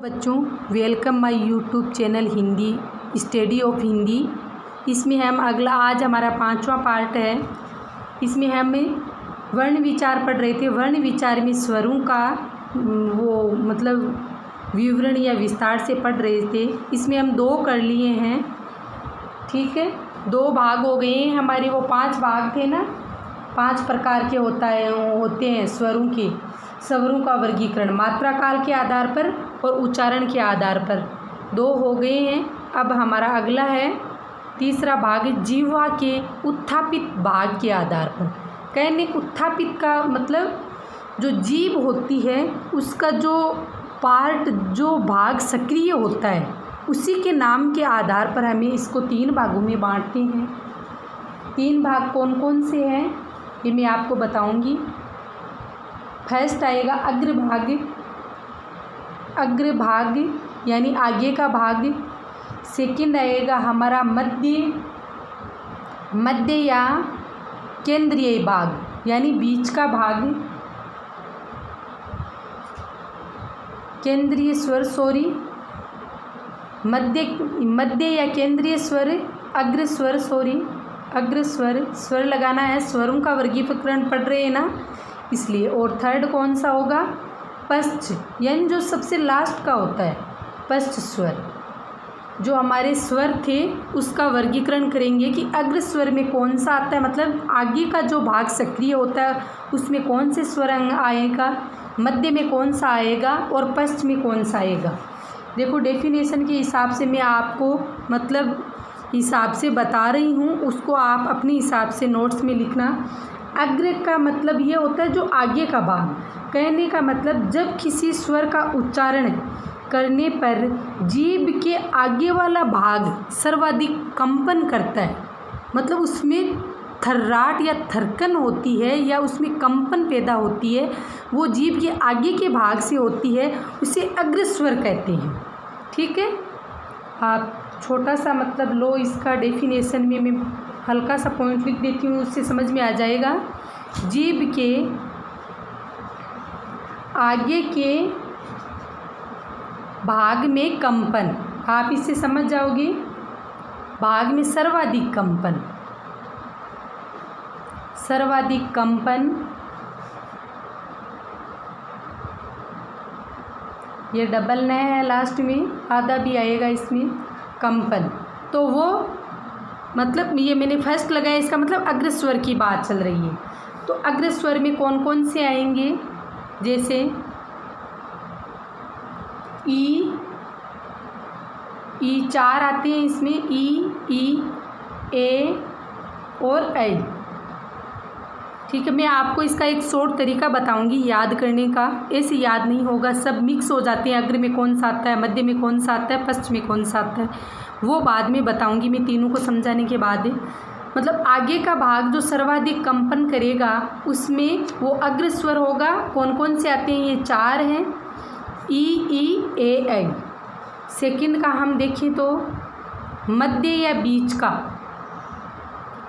बच्चों, welcome my YouTube channel Hindi study of Hindi. इसमें हम आज हमारा 5वां पार्ट है। इसमें हम वर्ण विचार पढ़ रहे थे। वर्ण विचार में स्वरों का विवरण या विस्तार से पढ़ रहे थे। इसमें हम 2 कर लिए हैं, ठीक है। 2 भाग हो गए हैं हमारे। वो 5 भाग थे ना, 5 प्रकार के होते हैं स्वरों का वर्गीकरण मात्रा काल के आधार पर और उच्चारण के आधार पर। 2 हो गए हैं। अब हमारा अगला है तीसरा भाग, जीवा के उत्थापित भाग के आधार पर। कहने उत्थापित का मतलब जो जीभ होती है उसका जो भाग सक्रिय होता है उसी के नाम के आधार पर हमें इसको 3 भागों में बांटते हैं। 3 भाग कौन कौन से हैं ये मैं आपको बताऊंगी। फर्स्ट आएगा अग्रभाग यानी आगे का भाग। सेकंड आएगा हमारा मध्य या केंद्रीय भाग यानी बीच का भाग। केंद्रीय स्वर मध्य या केंद्रीय स्वर, स्वर लगाना है। स्वरों का वर्गीकरण पढ़ रहे हैं ना, इसलिए। और थर्ड कौन सा होगा, पश्च यानी जो सबसे लास्ट का होता है, पश्च स्वर। जो हमारे स्वर थे उसका वर्गीकरण करेंगे कि अग्र स्वर में कौन सा आता है, मतलब आगे का जो भाग सक्रिय होता है उसमें कौन से स्वर आएगा, मध्य में कौन सा आएगा और पश्च में कौन सा आएगा। देखो, डेफिनेशन के हिसाब से मैं आपको हिसाब से बता रही हूँ, उसको आप अपने हिसाब से नोट्स में लिखना। अग्र का मतलब ये होता है जो आगे का भाग। कहने का मतलब जब किसी स्वर का उच्चारण करने पर जीभ के आगे वाला भाग सर्वाधिक कंपन करता है, मतलब उसमें थर्राट या थरकन होती है या उसमें कंपन पैदा होती है, वो जीभ के आगे के भाग से होती है, उसे अग्र स्वर कहते हैं। ठीक है, आप छोटा सा लो, इसका डेफिनेशन में मैं हल्का सा पॉइंट लिख देती हूँ, उससे समझ में आ जाएगा। जीभ के आगे के भाग में कंपन, आप इससे समझ जाओगे। भाग में सर्वाधिक कंपन, ये डबल न है, लास्ट में आधा भी आएगा इसमें, कंपन। तो वो ये मैंने फर्स्ट लगाया, इसका मतलब अग्र स्वर की बात चल रही है। तो अग्र स्वर में कौन कौन से आएंगे, जैसे ई 4 आते हैं इसमें, ई, ए और ऐ। ठीक है, मैं आपको इसका एक शॉर्ट तरीका बताऊंगी याद करने का। ऐसे याद नहीं होगा, सब मिक्स हो जाते हैं। अग्र में कौन सा आता है, मध्य में कौन सा आता है, पश्च में कौन सा आता है, वो बाद में बताऊंगी मैं, तीनों को समझाने के बाद। आगे का भाग जो सर्वाधिक कंपन करेगा उसमें वो अग्र स्वर होगा। कौन कौन से आते हैं, ये 4 हैं, ई, ए, ऐ। सेकंड का हम देखें तो मध्य या बीच का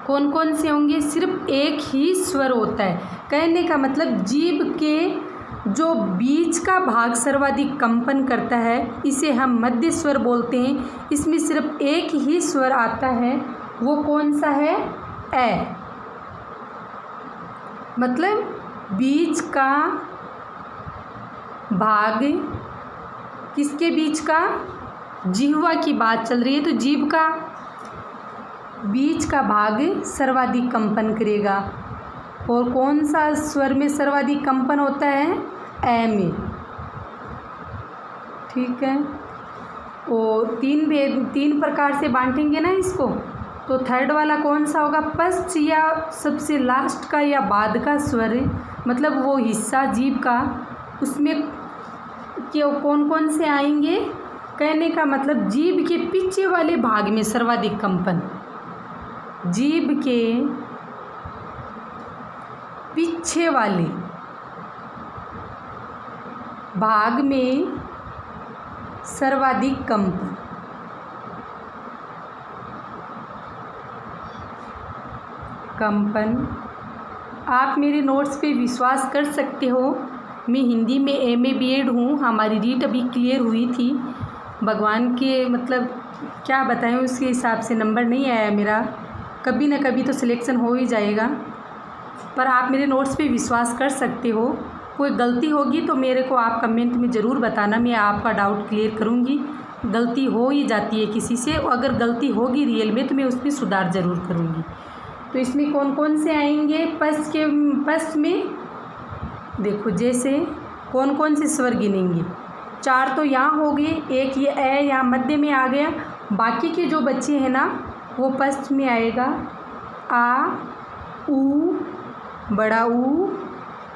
कौन कौन से होंगे, सिर्फ एक ही स्वर होता है। कहने का मतलब जीभ के जो बीच का भाग सर्वाधिक कंपन करता है, इसे हम मध्य स्वर बोलते हैं। इसमें सिर्फ एक ही स्वर आता है, वो कौन सा है, ऐ। बीच का भाग, किसके बीच का, जिह्वा की बात चल रही है, तो जीभ का बीच का भाग सर्वाधिक कंपन करेगा। और कौन सा स्वर में सर्वाधिक कंपन होता है, ऐ में। ठीक है, और 3 प्रकार से बांटेंगे ना इसको। तो थर्ड वाला कौन सा होगा, पश्च या सबसे लास्ट का या बाद का स्वर, वो हिस्सा जीभ का, उसमें कौन कौन से आएंगे। कहने का मतलब जीभ के पीछे वाले भाग में सर्वाधिक कंपन, जीभ के पीछे वाले भाग में सर्वाधिक कंपन। आप मेरे नोट्स पे विश्वास कर सकते हो मैं हिंदी में MA BEd हूँ। हमारी रीट अभी क्लियर हुई थी। भगवान के मतलब क्या बताएं, उसके हिसाब से नंबर नहीं आया मेरा। कभी ना कभी तो सिलेक्शन हो ही जाएगा, पर आप मेरे नोट्स पे विश्वास कर सकते हो। कोई गलती होगी तो मेरे को आप कमेंट में ज़रूर बताना, मैं आपका डाउट क्लियर करूँगी। गलती हो ही जाती है किसी से, और अगर गलती होगी रियल में तो मैं उसमें सुधार ज़रूर करूँगी। तो इसमें कौन कौन से आएंगे पश्च में देखो, जैसे कौन कौन से स्वर गिनेंगे। 4 तो यहाँ हो गए, एक ये ए यहाँ मध्य में आ गया। बाकी के जो बच्चे हैं ना वो पश्च में आएगा। आ, ऊ, बड़ा ऊ,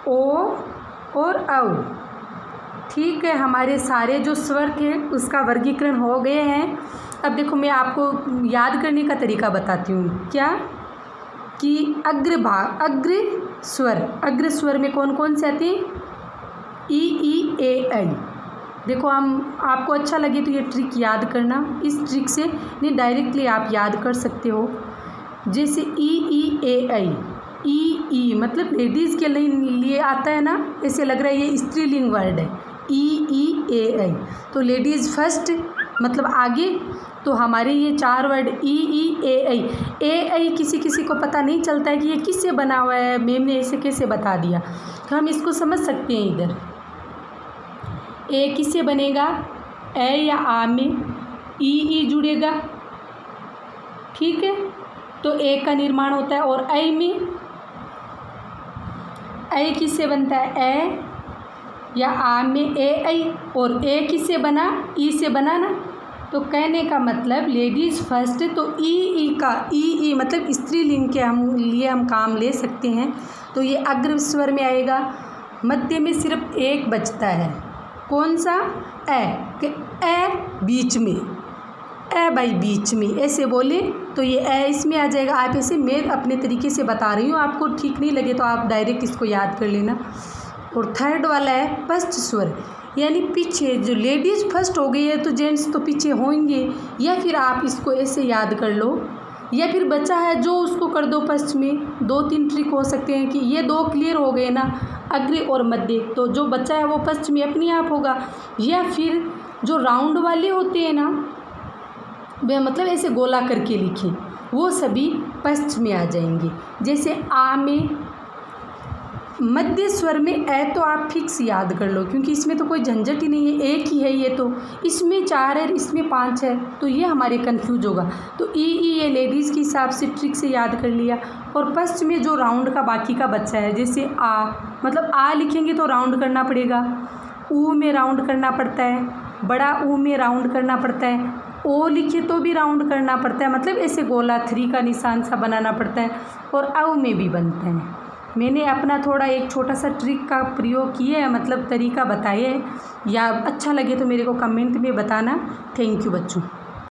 ओ और औ। ठीक है, हमारे सारे जो स्वर थे उसका वर्गीकरण हो गए हैं। अब देखो मैं आपको याद करने का तरीका बताती हूँ। क्या कि अग्र स्वर में कौन कौन से आते हैं? ई, ए, ऐ। देखो हम आपको अच्छा लगे तो ये ट्रिक याद करना। इस ट्रिक से नहीं डायरेक्टली आप याद कर सकते हो। जैसे ई, ए, ऐ। ई मतलब लेडीज़ के लिए आता है ना, ऐसे लग रहा है ये स्त्रीलिंग वर्ड है। ई, ए, ऐ। तो लेडीज़ फर्स्ट मतलब आगे। तो हमारे ये 4 वर्ड ई, ए, ऐ किसी किसी को पता नहीं चलता है कि ये किससे बना हुआ है, मैम ने ऐसे कैसे बता दिया। तो हम इसको समझ सकते हैं। इधर ए किससे बनेगा? ए या आ में ई जुड़ेगा। ठीक है, तो ए का निर्माण होता है। और ऐ में ऐ किससे बनता है? ए या आ में ए ऐ। और ए किससे बना? ई से बना ना। तो कहने का मतलब लेडीज़ फर्स्ट। तो ई का ई मतलब स्त्रीलिंग के हम काम ले सकते हैं। तो ये अग्र स्वर में आएगा। मध्य में सिर्फ एक बचता है, कौन सा? ए। कि ए बीच में, ए भाई बीच में ऐसे बोले तो ये ए इसमें आ जाएगा। आप ऐसे, मैं अपने तरीके से बता रही हूँ, आपको ठीक नहीं लगे तो आप डायरेक्ट इसको याद कर लेना। और थर्ड वाला है पश्च स्वर, यानी पीछे। जो लेडीज़ फर्स्ट हो गई है तो जेंट्स तो पीछे होंगे। या फिर आप इसको ऐसे याद कर लो, या फिर बचा है जो उसको कर दो पश्च में। 2-3 ट्रिक हो सकते हैं कि ये 2 क्लियर हो गए ना, अग्र और मध्य। तो जो बचा है वो पश्च में अपने आप होगा। या फिर जो राउंड वाले होते हैं ना, वे मतलब ऐसे गोला करके लिखें, वो सभी पश्च में आ जाएंगे। जैसे आ में मध्य स्वर में ए तो आप फिक्स याद कर लो, क्योंकि इसमें तो कोई झंझट ही नहीं है, एक ही है ये। तो इसमें 4 है, इसमें 5 है, तो ये हमारे कंफ्यूज होगा। तो ई ये लेडीज़ के हिसाब से ट्रिक से याद कर लिया। और पश्च में जो राउंड का बाकी का बच्चा है, जैसे आ मतलब आ लिखेंगे तो राउंड करना पड़ेगा। ऊ में राउंड करना पड़ता है, बड़ा ऊ में राउंड करना पड़ता है। ओ लिखे तो भी राउंड करना पड़ता है, मतलब ऐसे गोला 3 का निशान सा बनाना पड़ता है। और औ में भी बनते हैं। मैंने अपना थोड़ा एक छोटा सा ट्रिक का प्रयोग किया है, मतलब तरीका बताया है। या अच्छा लगे तो मेरे को कमेंट में बताना। थैंक यू बच्चों।